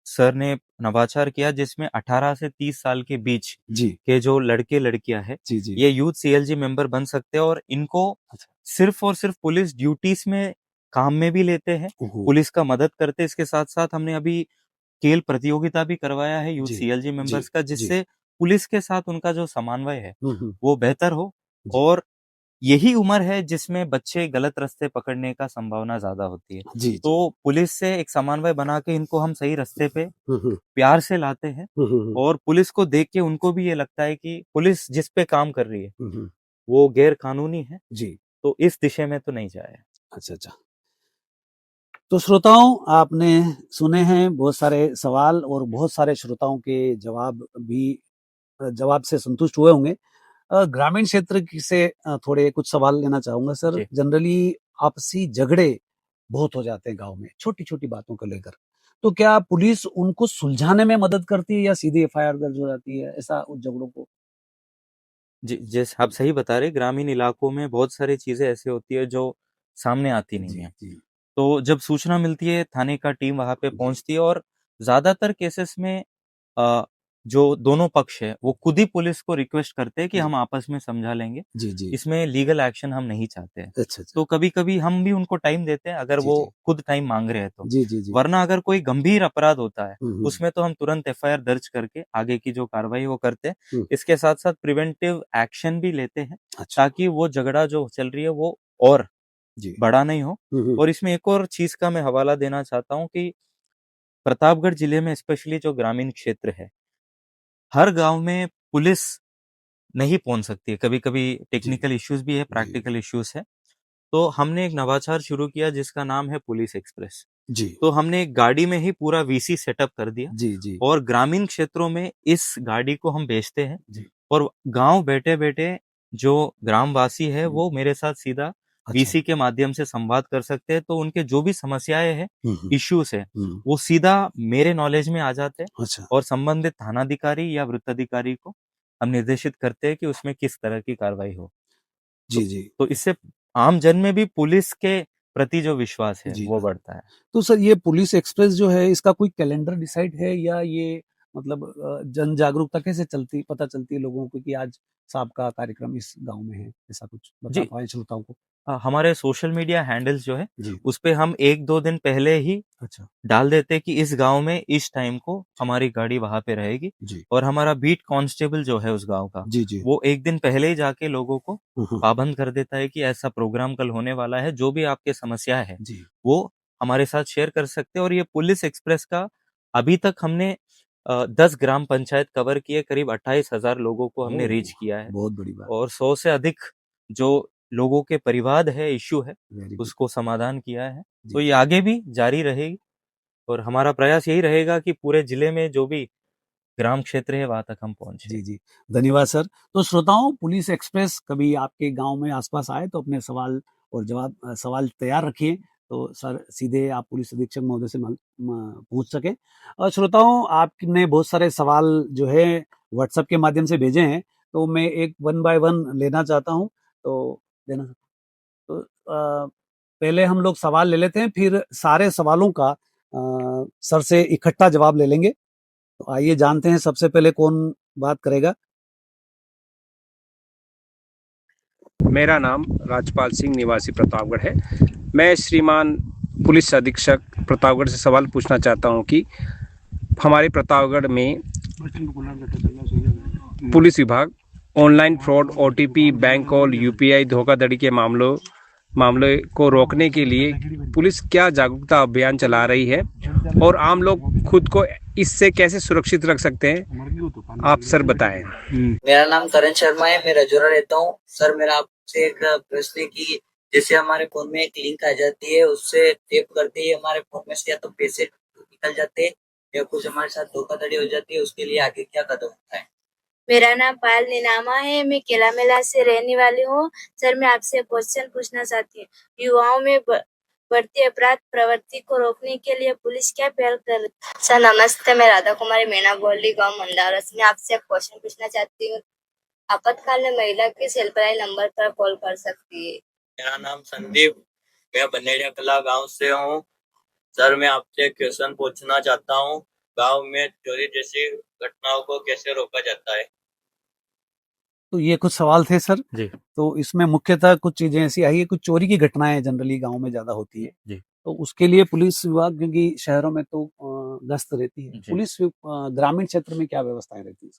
सर ने नवाचार किया, जिसमें 18 से 30 साल के बीच जी, के जो लड़के-लड़कियां हैं, जी, जी। ये यूथ सीएलजी मेंबर बन सकते हैं और इनको अच्छा। सिर्फ और सिर्फ पुलिस ड्यूटीज में काम में भी लेते हैं, ओहो! पुलिस का मदद करते हैं। इसके साथ-साथ हमने अभी खेल प्रतियोगिता भी करवाया है यूथ जी, सीएलजी जी, मेंबर्स का, जी। जिससे पुलिस के साथ उनका जो समन्वय है, हुँ, हुँ। वो बेहतर हो। जी। और यही उम्र है जिसमें बच्चे गलत रास्ते पकड़ने का संभावना ज़्यादा होती है। जी, जी। तो पुलिस से एक समन्वय बना के इनको हम सही रास्ते पे हुँ, हुँ। प्यार से लाते हैं हुँ, हुँ, हुँ। और पुलिस को देख के उनको भी ये लगता है कि पुलिस जिस पे काम कर रही है, हुँ, हुँ। वो गैर कानूनी है, जी। तो इस दिशा में तो नहीं जाए। अच्छा, अच्छा। तो श्रोताओं, आपने सुने हैं बहुत सारे सवाल, और बहुत सारे श्रोताओं के जवाब भी जवाब से संतुष्ट हुए होंगे। ग्रामीण क्षेत्र से थोड़े कुछ सवाल लेना चाहूँगा सर। जी। जनरली आपसी झगड़े बहुत हो जाते हैं गाँव में, छोटी-छोटी बातों को लेकर। तो क्या पुलिस उनको सुलझाने में मदद करती है या सीधे एफआईआर दर्ज हो जाती है, ऐसा उन झगड़ों को? जी, जैसे आप सही बता रहे हैं, ग्रामीण इलाकों में बहुत सारी चीज़ें ऐसी होती है जो सामने आती नहीं जी, है। जी, तो जब सूचना मिलती है, थाने का टीम वहाँ पे जी। पहुँचती है और ज़्यादातर केसेस में अ, जो दोनों पक्ष हैं, वो खुद ही पुलिस को रिक्वेस्ट करते हैं कि जी, हम आपस में समझा लेंगे, जी, जी। इसमें लीगल एक्शन हम नहीं चाहते हैं। अच्छा, अच्छा। तो कभी-कभी हम भी उनको टाइम देते हैं, अगर जी, वो जी। खुद टाइम माँग रहे हैं तो। जी, जी, जी। वरना अगर कोई गंभीर अपराध होता है, हुँ, हुँ। उसमें तो हम तुरंत एफआईआर दर्ज करके आगे की जो कार्रवाई है वो करते हैं। हुँ। इसके साथ-साथ प्रिवेंटिव एक्शन भी लेते हैं, अच्छा। ताकि वो झगड़ा जो चल रही है वो और जी। बड़ा नहीं हो। हुँ, हुँ। और इसमें एक और चीज़ का मैं हवाला देना चाहता हूँ कि प्रतापगढ़ जिले में स्पेशली जो ग्रामीण क्षेत्र है, हर गाँव में पुलिस नहीं पहुँच सकती है। कभी-कभी जी, टेक्निकल इश्यूज़ भी है, जी, प्रैक्टिकल इश्यूज़ है। तो हमने एक नवाचार शुरू किया जिसका नाम है पुलिस एक्सप्रेस। जी, तो हमने एक गाड़ी में ही पूरा वीसी सेटअप कर दिया जी, जी, और ग्रामीण क्षेत्रों में इस गाड़ी को हम बेचते हैं जी। और गाँव बैठे-बैठे जो ग्रामवासी है हुँ। वो मेरे साथ सीधा अच्छा। वीसी के माध्यम से संवाद कर सकते हैं। तो उनके जो भी समस्याएँ हैं, हुँ, हुँ, इश्यूज़ हैं, हुँ। वो सीधा मेरे नॉलेज में आ जाते हैं अच्छा। और संबंधित थानाधिकारी या वृत्ताधिकारी को हम निर्देशित करते हैं कि उसमें किस तरह की कार्रवाई हो। तो जी, जी। तो इससे आम जन में भी पुलिस के प्रति जो विश्वास है जी वो सर। बढ़ता है। तो सर ये पुलिस एक्सप्रेस जो है इसका कोई कैलेंडर डिसाइड है या ये मतलब जन जागरूकता कैसे चलती पता चलती है लोगों को कि आज साहब का कार्यक्रम इस गांव में है, ऐसा कुछ बता जी, पाए श्रोताओं को? हमारे सोशल मीडिया हैंडल्स जो है जी। उस पे हम 1-2 दिन पहले ही अच्छा। डाल देते हैं कि इस गाँव में इस टाइम को हमारी गाड़ी वहाँ पे रहेगी, जी। और हमारा बीट कांस्टेबल जो है उस गाँव का, जी, जी। वो 1 दिन पहले ही जाके लोगों को हुँ। पाबंद कर देता है कि ऐसा प्रोग्राम कल होने वाला है, जो भी आपकी समस्या है, जी। वो हमारे साथ शेयर कर सकते हैं। और ये पुलिस एक्सप्रेस का अभी तक हमने 10 ग्राम पंचायत कवर किए, करीब 28,000 लोगों को हमने रीच ओह! किया है, बहुत बड़ी बात। और 100 से अधिक जो लोगों के परिवाद है, इश्यू है, वेरी गुड। उसको समाधान किया है। जी। तो ये आगे भी जारी रहेगी, और हमारा प्रयास यही रहेगा कि पूरे जिले में जो भी ग्राम क्षेत्र है वहाँ तक हम पहुँचे। जी, जी। धन्यवाद सर। तो श्रोताओं पुलिस एक्सप्रेस कभी आपके गाँव में आस-पास आए तो अपने सवाल और जवाब सवाल तैयार रखिए, तो सर सीधे आप पुलिस अधीक्षक महोदय से पूछ सकें। और श्रोताओं आपने बहुत सारे सवाल जो है व्हाट्सएप के माध्यम से भेजे हैं, तो मैं एक वन बाय वन लेना चाहता हूँ, तो देना तो पहले हम लोग सवाल ले लेते हैं, फिर सारे सवालों का सर से इकट्ठा जवाब ले लेंगे। तो आइए जानते हैं सबसे पहले कौन बात करेगा। मेरा नाम राजपाल सिंह निवासी प्रतापगढ़ है। मैं श्रीमान पुलिस अधीक्षक प्रतापगढ़ से सवाल पूछना चाहता हूं कि हमारे प्रतापगढ़ में पुलिस विभाग online fraud, OTP, bank call, UPI धोखाधड़ी के मामले को रोकने के लिए पुलिस क्या जागरूकता अभियान चला रही है, और आम लोग खुद को इससे कैसे सुरक्षित रख सकते हैं, आप सर बताएं। मेरा नाम करण शर्मा है, मैं रजौरा रहता हूँ। सर मेरा आपसे एक प्रश्न है कि जैसे हमारे फोन में एक लिंक आ जाती है, उससे टैप करते ही हमारे फोन में से या तो पैसे निकल जाते हैं या कुछ हमारे साथ धोखाधड़ी हो जाती है, उसके लिए आगे क्या कदम उठाएं? मेरा नाम पायल नीनामा है, मैं केला मेला से रहने वाली हूँ। सर मैं आपसे क्वेश्चन पूछना चाहती हूँ, युवाओं में बढ़ती अपराध प्रवृत्ति को रोकने के लिए पुलिस क्या पहल कर रही है? सर नमस्ते, मैं राधा कुमारी मीणा बोल रही, गाँव मंदारस। मैं आपसे एक क्वेश्चन पूछना चाहती हूँ, आपातकाल में महिला किस हेल्पलाइन नंबर पर कॉल कर सकती है? मेरा नाम संदीप, मैं बनेरिया कला गांव से हूँ। सर मैं आपसे क्वेश्चन पूछना चाहता हूँ, गांव में चोरी जैसी घटनाओं को कैसे रोका जाता है? तो ये कुछ सवाल थे सर। जी। तो इसमें मुख्यतः कुछ चीजें ऐसी आई है, कुछ चोरी की घटनाएं जनरली गांव में ज्यादा होती है। जी। तो उसके लिए पुलिस विभाग, क्योंकि शहरों में तो गश्त रहती है, जी। पुलिस ग्रामीण क्षेत्र में क्या व्यवस्थाएं रहती है?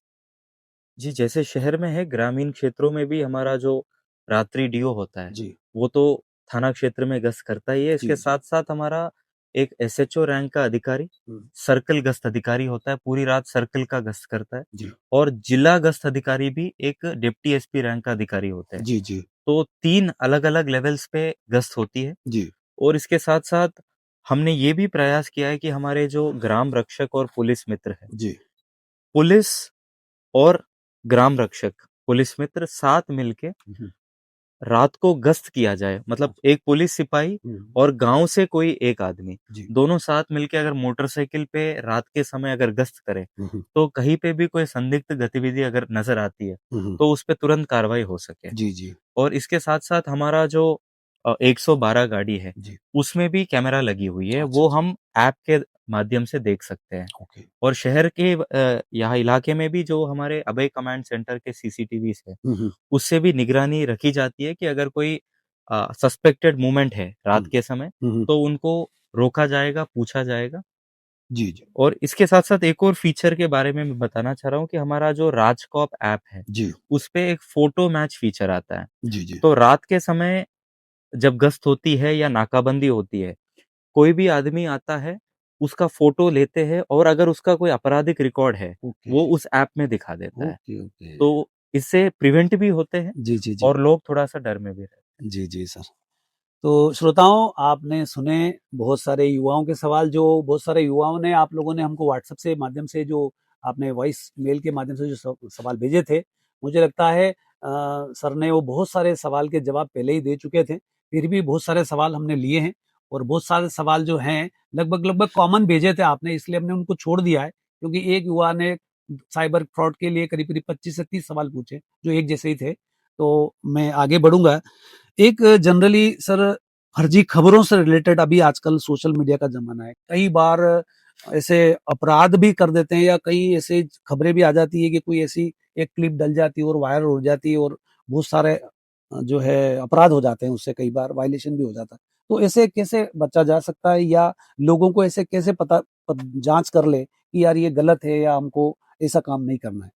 जी, जैसे शहर में है, ग्रामीण क्षेत्रों में भी हमारा जो रात्रि डीओ होता है, जी। वो तो थाना क्षेत्र में गश्त करता ही है। जी, इसके जी। साथ-साथ हमारा एक एसएचओ रैंक का अधिकारी, हम्म, सर्कल गश्त अधिकारी होता है, पूरी रात सर्कल का गश्त करता है। जी। और जिला गश्त अधिकारी भी एक डिप्टी एसपी रैंक का अधिकारी होते हैं। जी, जी। तो 3 अलग-अलग लेवल्स पे गश्त होती है। जी। और इसके साथ-साथ हमने ये भी प्रयास किया है कि हमारे जो ग्राम रक्षक और पुलिस मित्र हैं, जी। पुलिस और ग्राम रक्षक, पुलिस मित्र साथ मिलके हम्म, रात को गश्त किया जाए। मतलब एक पुलिस सिपाही हम्म, और गाँव से कोई एक आदमी, जी। दोनों साथ मिलके अगर मोटरसाइकिल पे रात के समय अगर गश्त करें, हम्म, तो कहीं पे भी कोई संदिग्ध गतिविधि अगर नज़र आती है, हम्म, तो उस पे तुरंत कार्रवाई हो सके। जी, जी। और इसके साथ-साथ हमारा जो 112 गाड़ी है, जी। उसमें भी कैमरा लगी हुई है, अच्छा, वो अच्छा। हम ऐप के माध्यम से देख सकते हैं। ओके। और शहर के यहाँ इलाके में भी जो हमारे अभय कमांड सेंटर के सीसीटीवीज़ है, हम्म, उससे भी निगरानी रखी जाती है कि अगर कोई सस्पेक्टेड मूवमेंट है रात हम्म, के समय, हम्म, तो उनको रोका जाएगा, पूछा जाएगा। जी, जी। और इसके साथ-साथ एक और फीचर के बारे में मैं बताना चाह रहा हूँ कि हमारा जो राजकॉप ऐप है, जी। उसपे एक फ़ोटो मैच फीचर आता है। जी, जी। तो रात के समय जब गश्त होती है या नाकाबंदी होती है, कोई भी आदमी आता है, उसका फ़ोटो लेते हैं, और अगर उसका कोई आपराधिक रिकॉर्ड है, ओके। वो उस ऐप में दिखा देता है। Okay, okay. तो इससे प्रिवेंट भी होते हैं, जी, जी, जी। और लोग थोड़ा-सा डर में भी रहते हैं। जी, जी सर। तो श्रोताओं आपने सुने बहुत सारे युवाओं के सवाल, जो बहुत सारे युवाओं ने, आप लोगों ने हमको व्हाट्सएप से माध्यम से जो आपने वॉइस मेल के माध्यम से जो सवाल भेजे थे, मुझे लगता है सर ने वो बहुत सारे सवाल के जवाब पहले ही दे चुके थे। फिर भी बहुत सारे सवाल हमने लिए हैं, और बहुत सारे सवाल जो हैं लगभग कॉमन भेजे थे आपने, इसलिए हमने उनको छोड़ दिया है, क्योंकि एक युवा ने साइबर फ्रॉड के लिए करीब-करीब 25 से 30 सवाल पूछे, जो एक जैसे ही थे। तो मैं आगे बढ़ूँगा। एक जनरली सर फर्जी खबरों से रिलेटेड अभी आजकल सोशल मीडिया का ज़माना है। कई बार ऐसे अपराध भी कर देते हैं या कई ऐसे खबरें भी आ जाती है कि कोई ऐसी एक क्लिप डल जाती है और वायरल हो जाती है और बहुत सारे जो है अपराध हो जाते हैं उससे कई बार वायलेशन भी हो जाता है। तो ऐसे कैसे बचा जा सकता है या लोगों को ऐसे कैसे पता जाँच कर ले कि यार ये गलत है या हमको ऐसा काम नहीं करना है?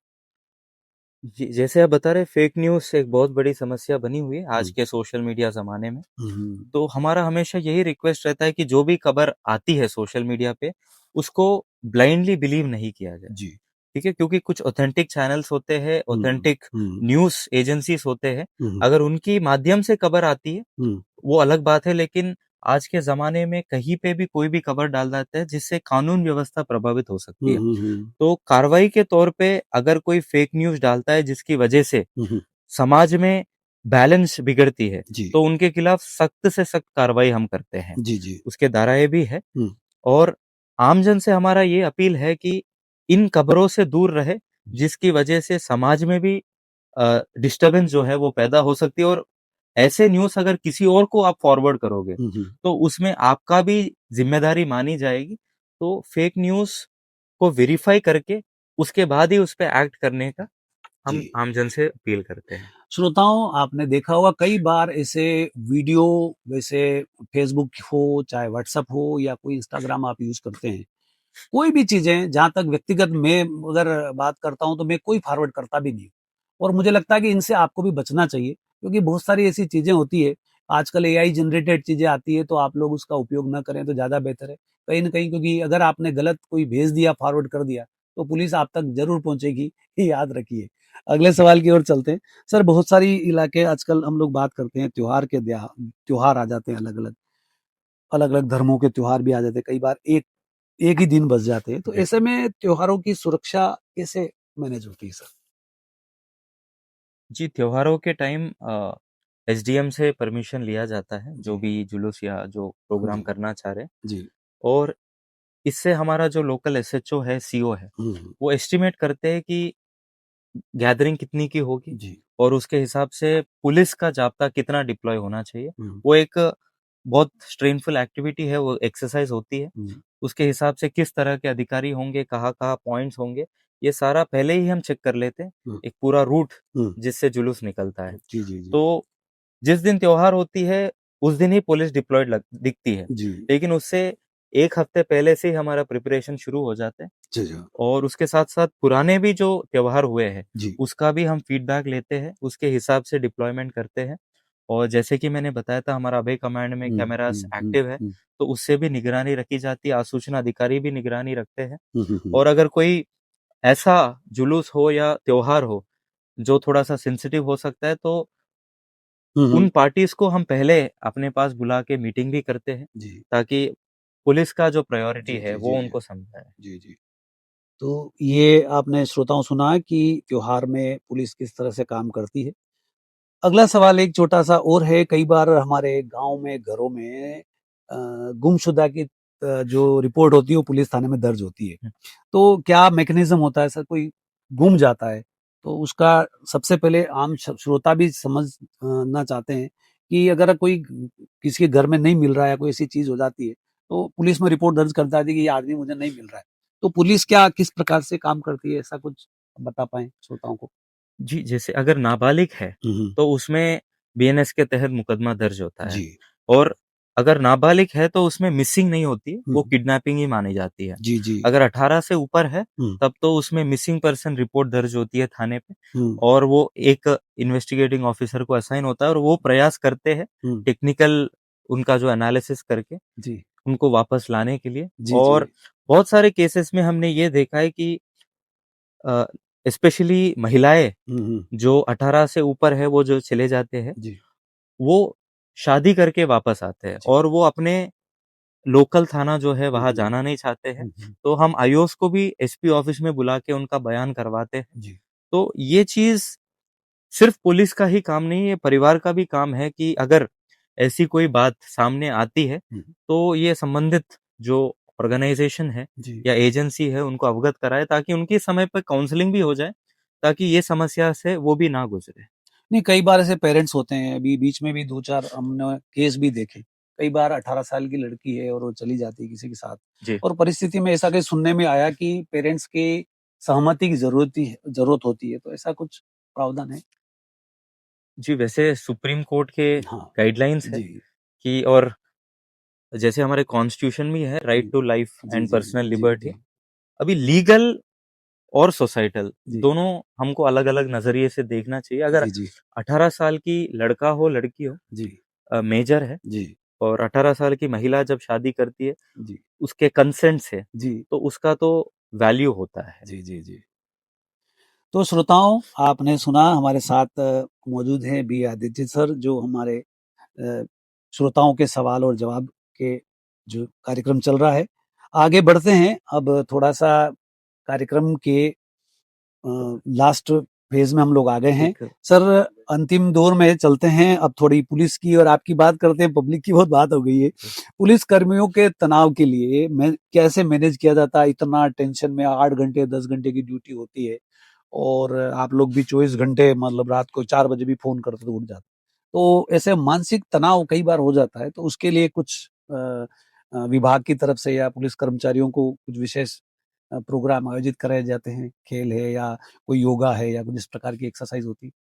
जी, जैसे आप बता रहे फेक न्यूज़ एक बहुत बड़ी समस्या बनी हुई है आज हुँ। के सोशल मीडिया ज़माने में। हुँ, हुँ। तो हमारा हमेशा यही रिक्वेस्ट रहता है कि जो भी खबर आती है सोशल मीडिया पे, उसको ब्लाइंडली बिलीव नहीं किया जाए। जी। ठीक है? क्योंकि कुछ ऑथेंटिक चैनल्स होते हैं, हुँ, ऑथेंटिक हुँ, न्यूज़ एजेंसीज़ होते हैं। हुँ, अगर उनकी माध्यम से खबर आती है, हुँ, वो अलग बात है, लेकिन आज के ज़माने में कहीं पे भी कोई भी खबर डाल देता है, जिससे कानून व्यवस्था प्रभावित हो सकती हुँ, है। हुँ, हुँ, तो कार्रवाई के तौर पे अगर कोई फेक न्यूज़ डालता है, जिसकी वजह से हुँ, हुँ। समाज में बैलेंस बिगड़ती है, जी, तो उनके खिलाफ सख्त से सख्त कार्रवाई हम करते हैं। जी, जी। उसके दायरे भी है हुँ, और आमजन से हमारा ये अपील है कि इन खबरों से दूर रहे, जिसकी वजह से समाज में भी डिस्टर्बेंस जो है वो पैदा हो सकती है और ऐसे न्यूज़ अगर किसी और को आप फॉरवर्ड करोगे, हुँ, हुँ। तो उसमें आपका भी ज़िम्मेदारी मानी जाएगी। तो फेक न्यूज़ को वेरीफ़ाई करके उसके बाद ही उस पे एक्ट करने का हम जी। आमजन से अपील करते हैं। श्रोताओं, आपने देखा होगा कई बार ऐसे वीडियो वैसे फ़ेसबुक हो, चाहे व्हाट्सएप हो या कोई इंस्टाग्राम आप यूज़ करते हैं। कोई भी चीज़ें जहाँ तक व्यक्तिगत मैं अगर बात करता हूँ तो मैं कोई फॉरवर्ड करता भी नहीं हूँ। और मुझे लगता है कि इनसे आपको भी बचना चाहिए क्योंकि बहुत सारी ऐसी चीज़ें होती है, आजकल एआई जनरेटेड चीज़ें आती है तो आप लोग उसका उपयोग ना करें तो ज़्यादा बेहतर है। कहीं न कहीं क्योंकि अगर आपने गलत कोई भेज दिया, फॉरवर्ड कर दिया, तो पुलिस आप तक ज़रूर पहुँचेगी, ये याद रखिए। अगले सवाल की ओर चलते हैं। सर बहुत सारी इलाके आजकल हम लोग बात करते हैं त्योहार आ जाते हैं अलग-अलग, अलग-अलग धर्मों के त्योहार भी आ जाते हैं। कई बार एक एक ही दिन बच जाते हैं। तो जी। ऐसे में त्योहारों की सुरक्षा कैसे मैनेज होती है सर? जी, त्योहारों के टाइम एसडीएम से परमिशन लिया जाता है, जो जी, भी जुलूस या जो प्रोग्राम जी, करना चाह रहे हैं जी। और इससे हमारा जो लोकल एसएचओ है, सीओ है, हुँ, हुँ। वो एस्टिमेट करते हैं कि गैदरिंग कितनी की होगी जी। और उसके हिसाब से पुलिस का जाब्ता कितना डिप्लॉय होना चाहिए। हुँ, वो एक बहुत स्ट्रेनफुल एक्टिविटी है, वो एक्सरसाइज़ होती है। हुँ, उसके हिसाब से किस तरह के अधिकारी होंगे, कहाँ-कहाँ पॉइंट्स होंगे, ये सारा पहले ही हम चेक कर लेते हैं, हुँ, एक पूरा रूट हुँ। जिससे जुलूस निकलता है। जी, जी, जी। तो जिस दिन त्योहार होती है, उस दिन ही पुलिस डिप्लॉयड दिखती है। जी। लेकिन उससे 1 हफ्ते पहले से ही हमारा प्रिपरेशन शुरू हो जाता है अच्छा, अच्छा। और उसके साथ-साथ पुराने भी जो त्योहार हुए हैं, जी। उसका भी हम फीडबैक लेते हैं, उसके हिसाब से डिप्लॉयमेंट करते हैं। और जैसे कि मैंने बताया था, हमारा अभय कमांड में हुँ, कैमराज़ हुँ, हुँ, एक्टिव है, हुँ। तो उससे भी निगरानी रखी जाती है, आसूचना अधिकारी भी निगरानी रखते हैं। हुँ, हुँ, हुँ। और अगर कोई ऐसा जुलूस हो या त्योहार हो, जो थोड़ा-सा सेंसिटिव हो सकता है, तो हुँ, उन हुँ। पार्टीज़ को हम पहले अपने पास बुला के मीटिंग भी करते हैं, जी। ताकि पुलिस का जो प्रायोरिटी जी, है, जी, वो जी, जी। उनको समझाएँ। जी, जी। तो ये आपने श्रोताओं सुना कि त्योहार में पुलिस किस तरह से काम करती है। अगला सवाल एक छोटा-सा और है, कई बार हमारे गाँव में, घरों में गुमशुदा की जो रिपोर्ट होती है वो पुलिस थाने में दर्ज होती है। हुँ। तो क्या मैकेनिज़्म होता है सर, कोई गुम जाता है, तो उसका सबसे पहले आम श्रोता भी ना चाहते हैं कि अगर कोई किसी के घर में नहीं मिल रहा है, कोई ऐसी चीज़ हो जाती है, तो पुलिस में रिपोर्ट दर्ज कर देती है कि ये आदमी मुझे नहीं मिल रहा है। तो पुलिस क्या किस प्रकार से काम करती है, ऐसा कुछ बता पाएँ श्रोताओं को? जी, जैसे अगर नाबालिग है, हुँ, हुँ। तो उसमें बीएनएस के तहत मुकदमा दर्ज होता है जी। और अगर नाबालिग है, तो उसमें मिसिंग नहीं होती है, हुँ, वो हुँ। किडनैपिंग ही मानी जाती है। जी, जी। अगर 18 से ऊपर है, हुँ, तब तो उसमें मिसिंग पर्सन रिपोर्ट दर्ज होती है थाने पे हुँ, और वो एक इन्वेस्टिगेटिंग ऑफिसर को असाइन होता है और वो प्रयास करते हैं, हुँ। टेक्निकल उनका जो एनालिसिस करके जी। उनको वापस लाने के लिए। जी, जी। और बहुत सारे केसेस में हमने ये देखा है कि अ, स्पेशली महिलाएँ हुँ, हुँ। जो 18 से ऊपर है, वो जो चले जाते हैं, जी, वो शादी करके वापस आते हैं जी। और वो अपने लोकल थाना जो है हुँ, वहाँ हुँ। जाना नहीं चाहते हैं। हुँ, हुँ। तो हम आईओज़ को भी एसपी ऑफ़िस में बुला के उनका बयान करवाते हैं। जी। तो ये चीज़ सिर्फ़ पुलिस का ही काम नहीं है, परिवार का भी काम है कि अगर ऐसी कोई बात सामने आती है, हुँ, तो ये संबंधित जो ऑर्गनाइज़ेशन है जी। या एजेंसी है, उनको अवगत कराएँ ताकि उनकी समय पे काउंसलिंग भी हो जाए, ताकि ये समस्या से वो भी ना गुज़रे। नहीं, कई बार ऐसे पेरेंट्स होते हैं, अभी बीच में भी 2-4 हमने केस भी देखे। कई बार 18 साल की लड़की है और वो चली जाती है किसी के साथ, जी। और परिस्थिति में ऐसा कहीं सुनने में आया कि पेरेंट्स की सहमति की जरूरत होती है, तो ऐसा कुछ प्रावधान है? जी, वैसे सुप्रीम कोर्ट के हाँ गाइडलाइंस है जी कि, और जैसे हमारे कॉन्स्टिट्यूशन में है राइट टू लाइफ जी एंड जी पर्सनल जी लिबर्टी। जी अभी लीगल और सोसाइटल जी दोनों हमको अलग-अलग नजरिए से देखना चाहिए। अगर जी जी 18 साल की लड़का हो, लड़की हो, जी मेजर है। जी और 18 साल की महिला जब शादी करती है, जी उसके कंसेंट से, जी तो उसका तो वैल्यू होता है। जी जी जी। तो श्रोताओं, आपने सुना, हमारे साथ मौजूद हैं बी आदित्य सर, जो हमारे श्रोताओं के सवाल और जवाब के जो कार्यक्रम चल रहा है। आगे बढ़ते हैं, अब थोड़ा सा कार्यक्रम के लास्ट फेज में हम लोग आ गए हैं। एक सर, अंतिम दौर में चलते हैं, अब थोड़ी पुलिस की और आपकी बात करते हैं। पब्लिक की बहुत बात हो गई है। पुलिस कर्मियों के तनाव के लिए मैं कैसे मैनेज किया जाता है? इतना टेंशन में 8 घंटे 10 घंटे की ड्यूटी होती है, और आप लोग भी 24 घंटे, मतलब रात को 4 बजे भी फोन करते तो उठ जाते, तो ऐसे मानसिक तनाव कई बार हो जाता है, तो उसके लिए कुछ विभाग की तरफ से या पुलिस कर्मचारियों को कुछ विशेष प्रोग्राम आयोजित कराए जाते हैं? खेल है या कोई योगा है या कुछ इस प्रकार की एक्सरसाइज होती है?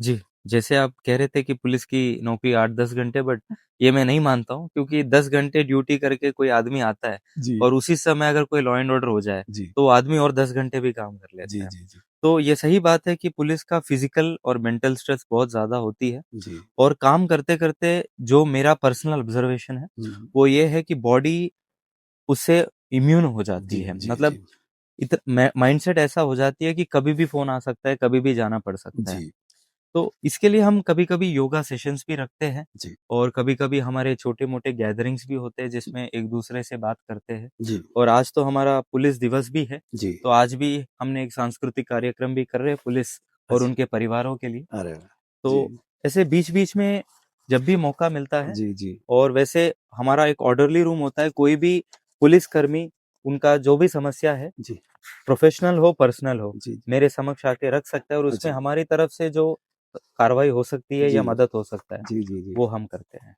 जी, जैसे आप कह रहे थे कि पुलिस की नौकरी 8-10 घंटे, बट ये मैं नहीं मानता हूँ, क्योंकि 10 घंटे ड्यूटी करके कोई आदमी आता है जी और उसी समय अगर कोई लॉ एंड ऑर्डर हो जाए, जी तो वो आदमी और 10 घंटे भी काम कर जी लेता है। जी जी तो ये सही बात है कि पुलिस का फिजिकल और मेंटल स्ट्रेस बहुत ज़्यादा होती है। जी और काम करते-करते जो मेरा पर्सनल ऑब्जर्वेशन है, वो ये है कि बॉडी उससे इम्यून हो जाती जी है। जी मतलब जी माइंडसेट ऐसा हो जाती है कि कभी भी फ़ोन आ सकता है, कभी भी जाना पड़ सकता है। जी तो इसके लिए हम कभी-कभी योगा सेशंस भी रखते हैं, जी और कभी-कभी हमारे छोटे-मोटे गैदरिंग्स भी होते हैं, जिसमें एक-दूसरे से बात करते हैं। जी और आज तो हमारा पुलिस दिवस भी है, जी। तो आज भी हमने एक सांस्कृतिक कार्यक्रम भी कर रहे हैं पुलिस और अच्छा, उनके परिवारों के लिए। अरे वाह! जी तो ऐसे बीच-बीच में जब भी मौका मिलता है, जी जी और वैसे हमारा एक ऑर्डरली रूम होता है, कोई भी पुलिसकर्मी उनका जो भी समस्या है, जी प्रोफेशनल हो, पर्सनल हो, जी मेरे समक्ष आके रख सकता है, और उसमें अच्छा हमारी तरफ से जो कार्रवाई हो सकती है जी या मदद हो सकता है, जी जी जी। वो हम करते हैं।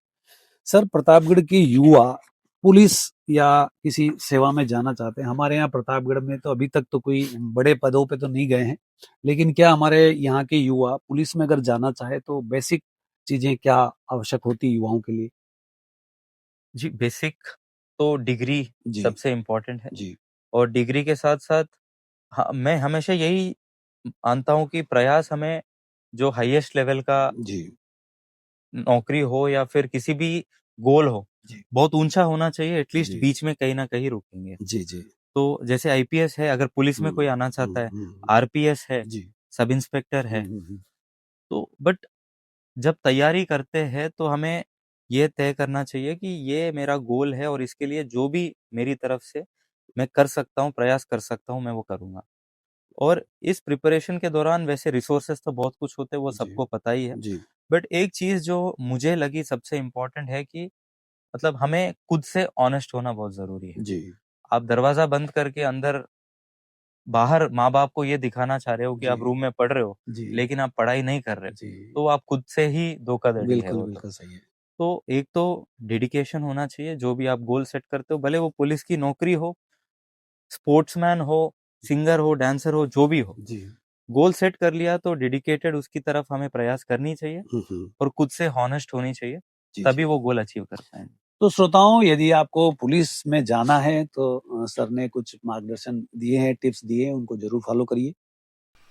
सर, प्रतापगढ़ के युवा पुलिस या किसी सेवा में जाना चाहते हैं। हमारे यहाँ प्रतापगढ़ में तो अभी तक तो कोई बड़े पदों पे तो नहीं गए हैं, लेकिन क्या हमारे यहाँ के युवा पुलिस में अगर जाना चाहे तो बेसिक चीजें क्या आवश्यक होती है युवाओं के लिए? जी, बेसिक तो डिग्री जी सबसे इम्पोर्टेंट है, जी और डिग्री के साथ-साथ मैं हमेशा यही मानता हूँ कि प्रयास हमें जो हाईएस्ट लेवल का जी नौकरी हो या फिर किसी भी गोल हो, जी बहुत ऊँचा होना चाहिए, एटलीस्ट जी बीच में कहीं न कहीं रुकेंगे। जी जी। तो जैसे आईपीएस है, अगर पुलिस में कोई आना चाहता है, आरपीएस है, जी सब इंस्पेक्टर है, हम्म। तो बट जब तैयारी करते हैं तो हमें ये तय करना चाहिए कि ये मेरा गोल है, और इसके लिए जो भी मेरी तरफ से मैं कर सकता हूँ, प्रयास कर सकता हूँ, मैं वो करूँगा। और इस प्रिपरेशन के दौरान वैसे रिसोर्सेज़ तो बहुत कुछ होते हैं, वो जी सबको पता ही है। जी बट एक चीज़ जो मुझे लगी सबसे इम्पोर्टेंट है कि मतलब हमें खुद से ऑनेस्ट होना बहुत ज़रूरी है। जी आप दरवाज़ा बंद करके अंदर बाहर माँ-बाप को ये दिखाना चाह रहे हो कि जी आप रूम में पढ़ रहे हो, जी लेकिन आप पढ़ाई नहीं कर रहे, जी। तो आप खुद से ही धोखाधड़ी है बिल्कुल वो तो। बिल्कुल सही है। तो एक तो डेडिकेशन होना चाहिए, जो भी आप गोल सेट करते हो, भले वो पुलिस की नौकरी हो, स्पोर्ट्समैन हो, सिंगर हो, डांसर हो, जो भी हो। जी गोल सेट कर लिया तो डेडिकेटेड उसकी तरफ हमें प्रयास करनी चाहिए, हम्म। और खुद से हॉनेस्ट होनी चाहिए, जी तभी जी। वो गोल अचीव कर पाएँगे। तो श्रोताओं, यदि आपको पुलिस में जाना है तो सर ने कुछ मार्गदर्शन दिए हैं, टिप्स दिए हैं, उनको जरूर फॉलो करिए।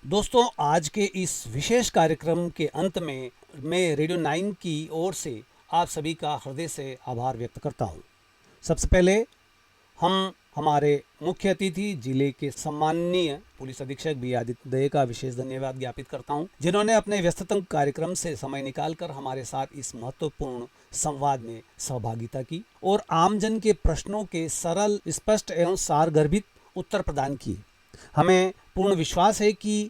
दोस्तों, आज के इस विशेष कार्यक्रम के अंत में मैं रेडियो 9 की ओर से आप सभी का हृदय से आभार व्यक्त करता हूं। सबसे पहले हम हमारे मुख्य अतिथि जिले के सम्माननीय पुलिस अधीक्षक बी आदित्य दे का विशेष धन्यवाद ज्ञापित करता हूं, जिन्होंने अपने व्यस्ततम कार्यक्रम से समय निकालकर हमारे साथ इस महत्वपूर्ण संवाद में सहभागिता की और आमजन के प्रश्नों के सरल, स्पष्ट एवं सारगर्भित उत्तर प्रदान किए। हमें पूर्ण विश्वास है कि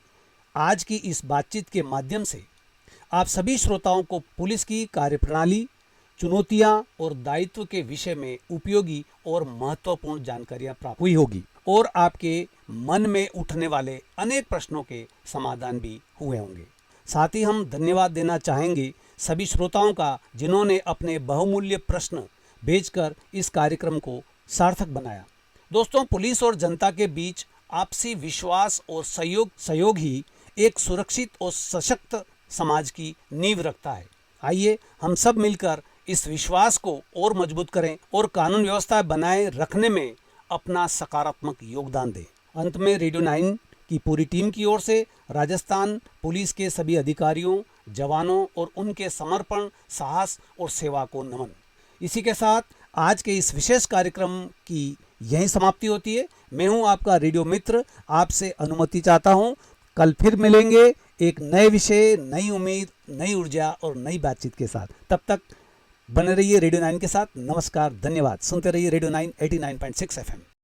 आज की इस बातचीत के माध्यम से आप सभी श्रोताओं को पुलिस की कार्यप्रणाली, चुनौतियां और दायित्व के विषय में उपयोगी और महत्वपूर्ण जानकारियां प्राप्त हुई होगी, और आपके मन में उठने वाले अनेक प्रश्नों के समाधान भी हुए होंगे। साथ ही हम धन्यवाद देना चाहेंगे सभी श्रोताओं का, जिन्होंने अपने बहुमूल्य प्रश्न भेजकर इस कार्यक्रम को सार्थक बनाया। दोस्तों, पुलिस और जनता के बीच आपसी विश्वास और सहयोग ही एक सुरक्षित और सशक्त समाज की नींव रखता है। आइए हम सब मिलकर इस विश्वास को और मजबूत करें और कानून व्यवस्था बनाए रखने में अपना सकारात्मक योगदान दें। अंत में रेडियो 9 की पूरी टीम की ओर से राजस्थान पुलिस के सभी अधिकारियों, जवानों और उनके समर्पण, साहस और सेवा को नमन। इसी के साथ आज के इस विशेष कार्यक्रम की यहीं समाप्ति होती है। मैं हूं आपका रेडियो मित्र, आपसे अनुमति चाहता हूं। कल फिर मिलेंगे एक नए विषय, नई उम्मीद, नई ऊर्जा और नई बातचीत के साथ। तब तक बने रहिए रेडियो 9 के साथ। नमस्कार, धन्यवाद। सुनते रहिए रेडियो 9 89.6 FM।